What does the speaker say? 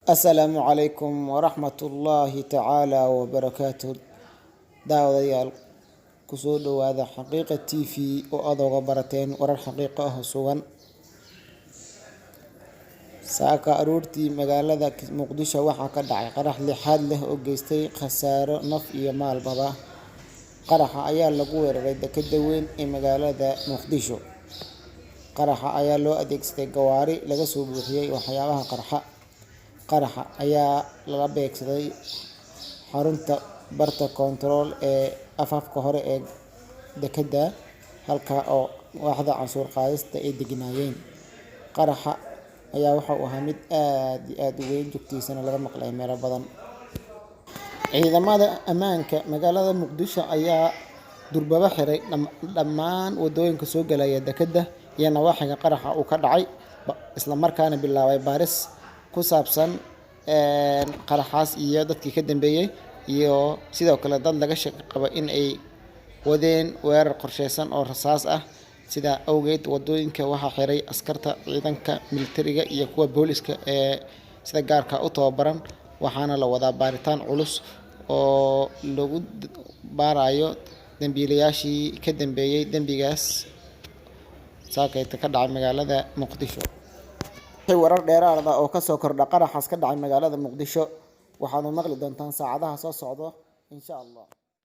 السلام عليكم ورحمة الله تعالى وبركاته. داوديال كسود وهذا حقيقة تي في وأضو غبرتين ورا الحقيقة سوغن ساكا أرورتي مقالة مقدشة وحا كدعي قرح لحاد له وقيستي خسارة نف إيا مال بابا قرح أيال لقوير ريدا كدوين إي مقالة مقدشو قرح أيال لو أديكستي قواري لغسو بوحيي وحيابها qaraxa ayaa laga beegsaday xarunta barta control ee afafka hore ee dekedda halka oo waaxda canshuur qaadista ay degnaayeen. Qaraxa ayaa waxa uu ahaa mid aad u weyn jugtiisana laga maqlay meelo badan. Ciidamada ammaanka magaalada Muqdisho ayaa durbaba xiray dhammaan wadooyinka soo galaya dekedda iyo nawaaxiga qaraxa uu ka dhacay isla markaana bilaabay baaris ku saabsan qaraxaas iyo dadkii ka dambeeyay iyo sidoo kale dad laga shaqo qaba in ay wadeen weerar qorsheysan oo rasaas ah. sida awgeed wadooyinka waxa xiray askarta ciidanka militariga iyo kuwa booliska ee sida gaarka u tababaran waxaana la wadaa baaritaan culus oo lagu baarayo dambiilayaashii ka dambeeyay dambigaas saakayta ka dhacay magaalada Muqdisho. warar dheeraad ah oo ka soo kordha qaraxaas ka dhacay magaalada Muqdisho waxaanu maqli doontaan saacadaha soo socda insha Allah.